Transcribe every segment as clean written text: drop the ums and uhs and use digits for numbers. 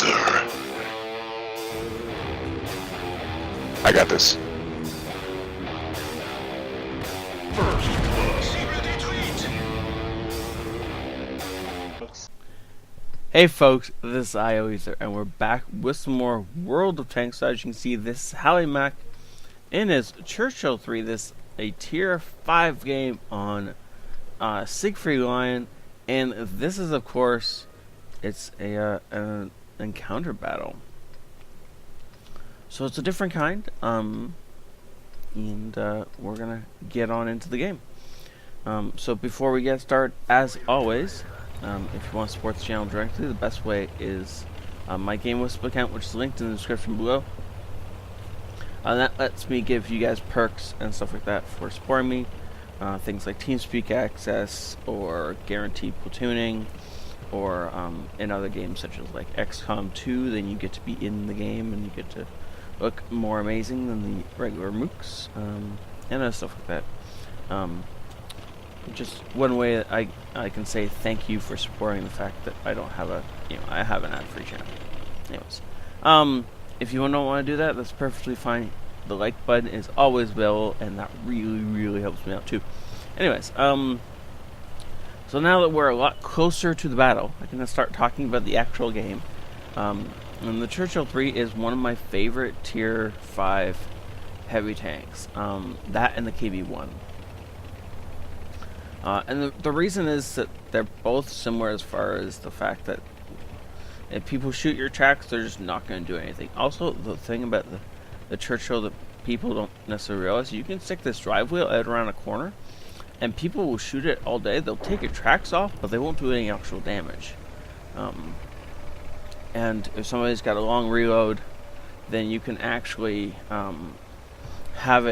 ioEther. I got this. Hey folks, this is ioEther, and we're back with some more World of Tanks. So as you can see, this is Mac in his Chuchill 3. This a tier 5 game on Siegfried Lion, and this is, of course, it's an encounter battle. So it's a different kind, and we're gonna get on into the game. So before we get started, as always, if you want to support the channel directly, the best way is my GameWhisp account, which is linked in the description below. That lets me give you guys perks and stuff like that for supporting me. Things like TeamSpeak access, or guaranteed platooning, or in other games such as like XCOM 2, then you get to be in the game and you get to look more amazing than the regular mooks, and other stuff like that. Just one way that I can say thank you for supporting the fact that I don't have I have an ad-free channel. Anyways, if you don't want to do that, that's perfectly fine. The like button is always available, and that really helps me out too. Anyways, so now that we're a lot closer to the battle, I can start talking about the actual game. And the Chuchill 3 is one of my favorite tier 5 heavy tanks. That and the KV-1. And the reason is that they're both similar as far as the fact that if people shoot your tracks, they're just not going to do anything. Also, the thing about the Chuchill that people don't necessarily realize, you can stick this drive wheel out around a corner, and people will shoot it all day. They'll take your tracks off, but they won't do any actual damage. And if somebody's got a long reload, then you can actually have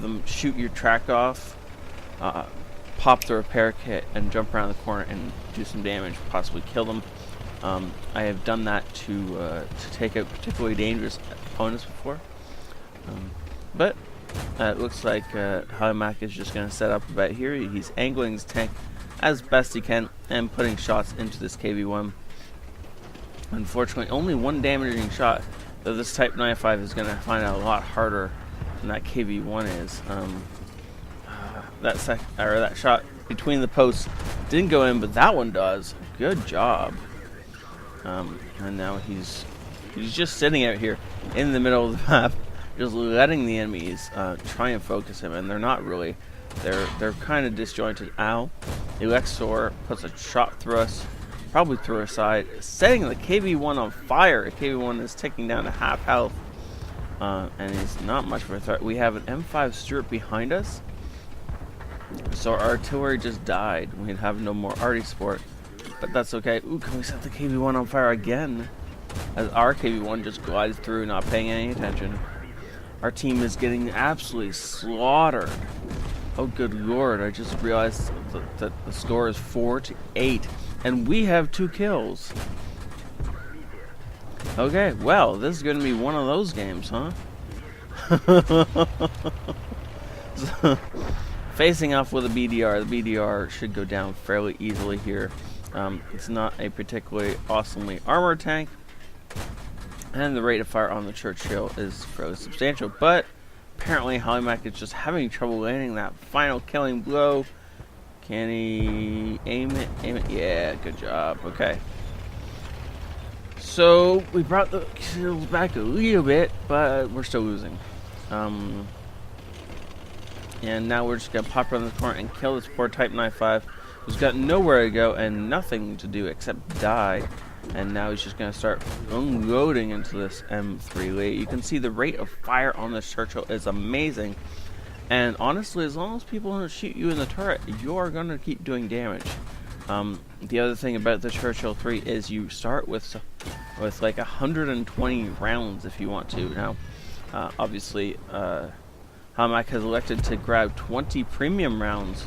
them shoot your track off, pop the repair kit, and jump around the corner and do some damage, possibly kill them. I have done that to take out particularly dangerous opponents before. But it looks like Mac is just going to set up about here. He's angling his tank as best he can and putting shots into this KV-1. Unfortunately, only one damaging shot, though this Type 95 is going to find it a lot harder than that KV-1 is. That shot between the posts didn't go in, but that one does. Good job. And now he's just sitting out here in the middle of the map, just letting the enemies try and focus him, and they're not really. They're kind of disjointed. Ow! Elexor puts a shot through us, probably through our side, setting the KV-1 on fire. KV-1 is ticking down to half health, and he's not much of a threat. We have an M5 Stuart behind us. So our artillery just died. We'd have no more arty support, but that's okay. Ooh, can we set the KV-1 on fire again? As our KV-1 just glides through, not paying any attention. Our team is getting absolutely slaughtered. Oh, good lord! I just realized that the score is 4-8, and we have 2 kills. Okay, well, this is going to be one of those games, huh? Facing off with a BDR, the BDR should go down fairly easily here. It's not a particularly awesomely armored tank, and the rate of fire on the Chuchill is fairly substantial, but apparently Mac is just having trouble landing that final killing blow. Can he aim it? Aim it? Yeah, good job. Okay. So we brought the kills back a little bit, but we're still losing. And now we're just going to pop around the corner and kill this poor Type 95, who's got nowhere to go and nothing to do except die. And now he's just going to start unloading into this M3 late. You can see the rate of fire on this Chuchill is amazing. And honestly, as long as people don't shoot you in the turret, you're going to keep doing damage. The other thing about the Chuchill 3 is you start with like 120 rounds if you want to. Now, obviously, Mac has elected to grab 20 premium rounds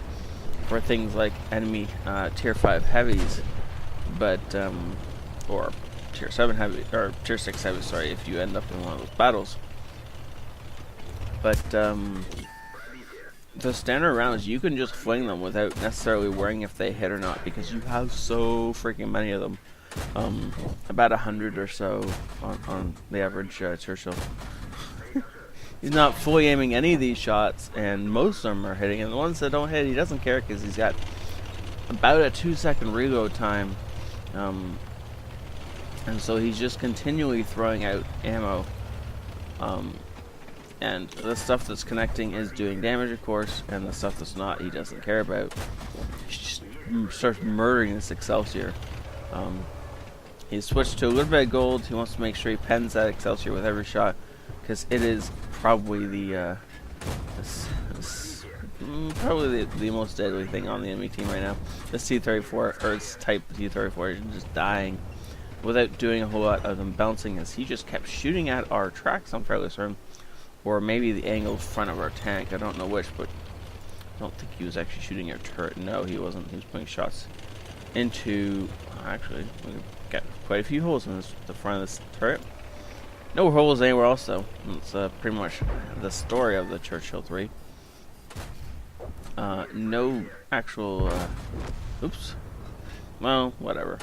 for things like enemy tier 5 heavies, but or tier 7 heavy, or tier 6 heavy, sorry, if you end up in one of those battles. But the standard rounds, you can just fling them without necessarily worrying if they hit or not, because you have so freaking many of them. About 100 or so on the average Churchill. He's not fully aiming any of these shots, and most of them are hitting. And the ones that don't hit, he doesn't care because he's got about a 2-second reload time. And so he's just continually throwing out ammo. And the stuff that's connecting is doing damage, of course, and the stuff that's not, he doesn't care about. He just starts murdering this Excelsior. He's switched to a little bit of gold. He wants to make sure he pens that Excelsior with every shot, because it is probably the most deadly thing on the enemy team right now. This T-34, or its type T-34, is just dying without doing a whole lot of them bouncing, as he just kept shooting at our tracks, I'm fairly certain, or maybe the angled front of our tank. I don't know which, but I don't think he was actually shooting our turret. No, he wasn't. He was putting shots into... Actually, we got quite a few holes in the front of this turret. No holes anywhere else, though. It's pretty much the story of the Chuchill 3. No actual... oops. Well, whatever.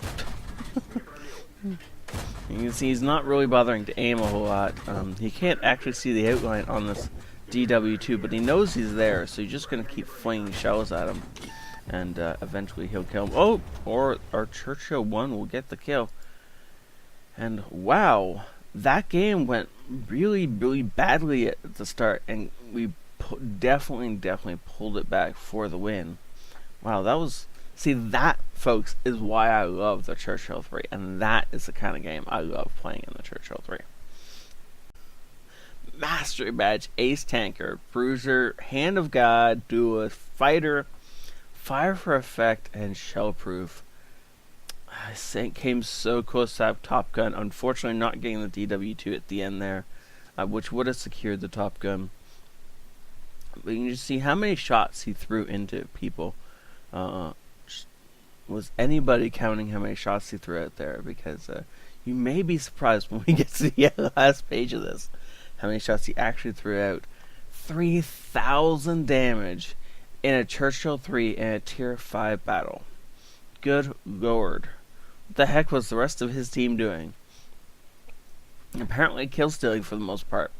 You can see he's not really bothering to aim a whole lot. He can't actually see the outline on this DW2, but he knows he's there, so you're just going to keep flinging shells at him. And eventually he'll kill him. Oh, or our Chuchill 1 will get the kill. And wow, that game went really, really badly at the start, and we definitely pulled it back for the win. Wow, that was... See, that, folks, is why I love the Chuchill 3, and that is the kind of game I love playing in the Chuchill 3. Mastery Badge, Ace Tanker, Bruiser, Hand of God, Duelist, Fighter, Fire for Effect, and Shell Proof. I think came so close to that Top Gun. Unfortunately, not getting the DW2 at the end there, which would have secured the Top Gun. But you can just see how many shots he threw into people. Was anybody counting how many shots he threw out there? Because you may be surprised when we get to the last page of this, how many shots he actually threw out. 3,000 damage in a Chuchill 3 in a Tier 5 battle. Good lord. What the heck was the rest of his team doing? Apparently kill stealing for the most part.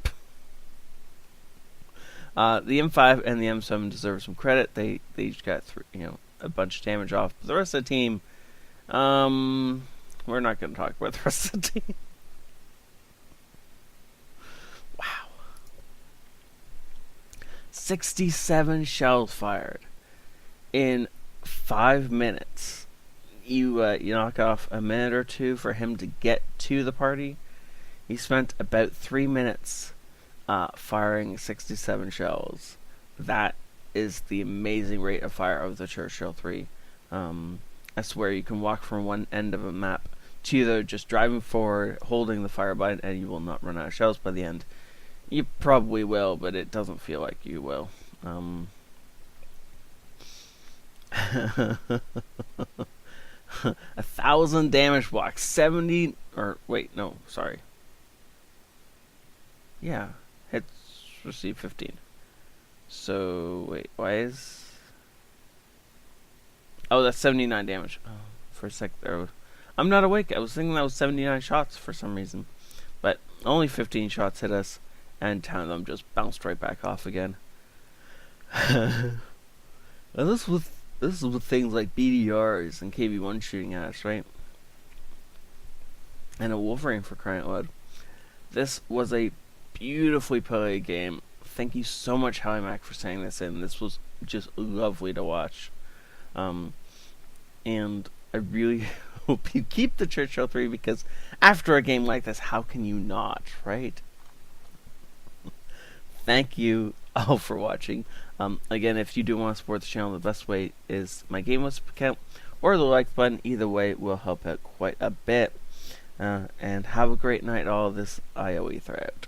The M5 and the M7 deserve some credit. They each got a bunch of damage off. But the rest of the team, we're not going to talk about the rest of the team. Wow. 67 shells fired in 5 minutes. You knock off a minute or two for him to get to the party. He spent about 3 minutes firing 67 shells. That is the amazing rate of fire of the Chuchill 3. I swear you can walk from one end of a map to the just driving forward, holding the fire button, and you will not run out of shells by the end. You probably will, but it doesn't feel like you will. 1,000 damage blocks, 70, or wait, no, sorry. Yeah, hits receive 15. So, wait, why is... Oh, that's 79 damage. Oh, for a sec there. I'm not awake. I was thinking that was 79 shots for some reason. But only 15 shots hit us, and 10 of them just bounced right back off again. And this is with things like BDRs and KV-1 shooting at us, right? And a Wolverine, for crying out loud. This was a beautifully played game. Thank you so much, Howie Mac, for saying this in. This was just lovely to watch. And I really hope you keep the Chuchill 3, because after a game like this, how can you not, right? Thank you all for watching. Again, if you do want to support the channel, the best way is my Game List account or the like button. Either way will help out quite a bit. And have a great night all. This ioEther out.